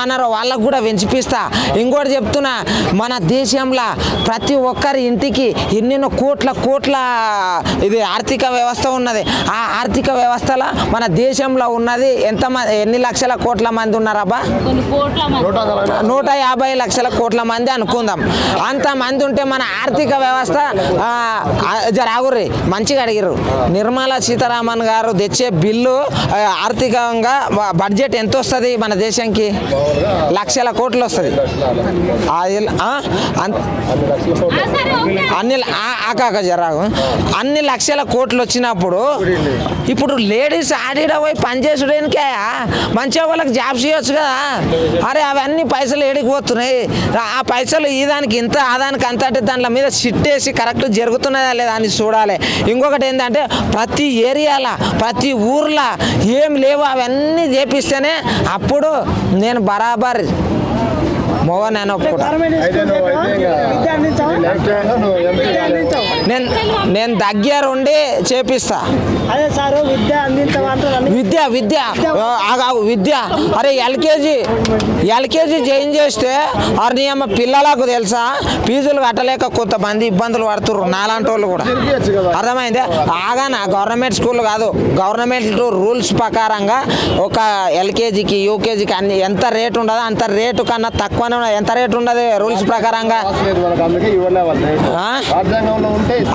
అన్నారో వాళ్ళకు కూడా పెంచిపిస్తా. ఇంకోటి చెప్తున్నా, మన దేశంలో ప్రతి ఒక్కరి ఇంటికి ఎన్నెన్నో కోట్ల ఇది ఆర్థిక వ్యవస్థ ఉన్నది. ఆ ఆర్థిక వ్యవస్థలో మన దేశంలో ఉన్నది ఎన్ని లక్షల కోట్ల మంది ఉన్నారబ్బా? 150 లక్షల కోట్ల మంది అనుకుందాం. అంత మంది ఉంటే మన ఆర్థిక వ్యవస్థ జరాగుర్రి మంచిగా అడిగిర్రు. నిర్మలా సీతారామన్ గారు తెచ్చే బిల్లు ఆర్థికంగా బడ్జెట్ ఎంత వస్తుంది మన దేశానికి? లక్షల కోట్లు వస్తుంది. అన్ని లక్షల కోట్లు వచ్చినప్పుడు ఇప్పుడు లేడీస్ ఆడిడ పోయి పనిచేసుడానికే మంచిగా వాళ్ళకి జాబ్స్ ఇవ్వచ్చు కదా. అరే అవన్నీ పైసలు ఏడికిపోతున్నాయి. ఆ పైసలు ఈ దానికి ఇంత ఆ దానికి అంత అంటే దాంట్లో మీద సిట్టేసి కరెక్ట్ జరుగుతున్నదా లేదా అని చూడాలి. ఇంకొకటి ఏంటంటే ప్రతి ఏరియాలో ప్రతి ఊర్లో ఏం లేవు అవన్నీ చేపిస్తేనే అప్పుడు నేను బరాబర్ మోగన్ ఒప్పుకుంటా. నేను దగ్గరుండి చేపిస్తా. విద్య అరే ఎల్కేజీ జాయిన్ చేస్తే అర్నియమ్మ పిల్లలకు తెలుసా ఫీజులు కట్టలేక కొంతమంది ఇబ్బందులు పడుతున్నారు. నాలాంటి వాళ్ళు కూడా అర్థమైందే. ఆగానా గవర్నమెంట్ స్కూల్ కాదు, గవర్నమెంట్ రూల్స్ ప్రకారంగా ఒక ఎల్కేజీకి యూకేజీకి అన్ని ఎంత రేటు ఉండదో అంత రేటు కన్నా తక్కువనే ఉన్నది. ఎంత రేటు ఉండదు రూల్స్ ప్రకారంగా?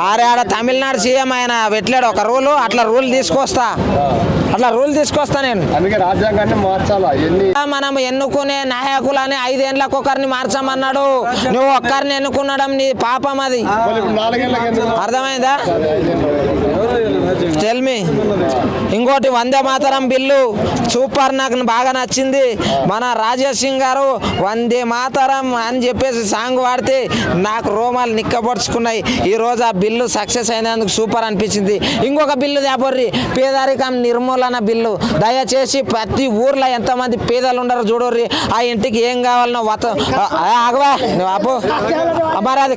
అరే ఆడ తమిళనాడు సీఎం ఆయన పెట్టలేడు ఒక రూల్, అట్లా రూల్ తీసుకొస్తా నేను. మనం ఎన్నుకునే నాయకులని 5 ఏళ్ళకు ఒకరిని మార్చమన్నాడు. నువ్వు ఒక్కరిని ఎన్నుకున్నాడం నీ పాపం, అది అర్థమైందా? Tell me. ఇంకోటి వందే మాతరం బిల్లు సూపర్, నాకు బాగా నచ్చింది. మన రాజేష్ సింగ్ గారు వందే మాతరం అని చెప్పేసి సాంగ్ పాడితే నాకు రోమాలు నిక్కపరుచుకున్నాయి. ఈరోజు ఆ బిల్లు సక్సెస్ అయినందుకు సూపర్ అనిపించింది. ఇంకొక బిల్లు తేబోర్రి, పేదరికం నిర్మూలన బిల్లు. దయచేసి ప్రతి ఊర్లో ఎంతమంది పేదలు ఉండరు చూడర్రి. ఆ ఇంటికి ఏం కావాలనో ఆగవా నువ్వు మరి అది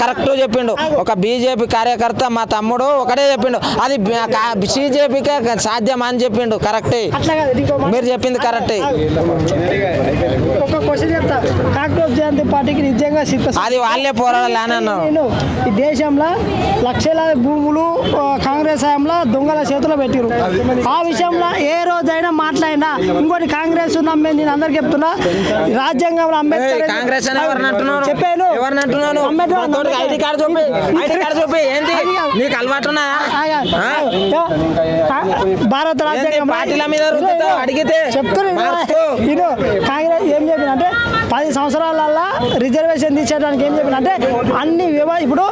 కరెక్ట్ చెప్పిండు ఒక బీజేపీ కార్యకర్త, మా తమ్ముడు ఒకటే చెప్పిండు, అది బీజేపీకే సాధ్యం అని చెప్పిండు. కరెక్టే, మీరు చెప్పింది కరెక్టే. అది వాళ్ళే పోరాడాలన్నారు. ఈ దేశంలో లక్షలాది భూములు కాంగ్రెస్ హయాంలో దొంగల చేతిలో పెట్టిరు. ఆ విషయంలో ఏ రోజైనా మాట్లాడినా ఇంకోటి కాంగ్రెస్ నమ్మే నేను అందరికి చెప్తున్నా, రాజ్యాంగంలో అంబేద్కర్ కాంగ్రెస్ చెప్పాను భారత రాజ్యాంగం పార్టీల మీద అడిగితే చెప్తున్నా. కాంగ్రెస్ ఏం చెప్పినంటే 10 సంవత్సరాల రిజర్వేషన్ తీసేయడానికి ఏం చెప్పినంటే అన్ని ఇప్పుడు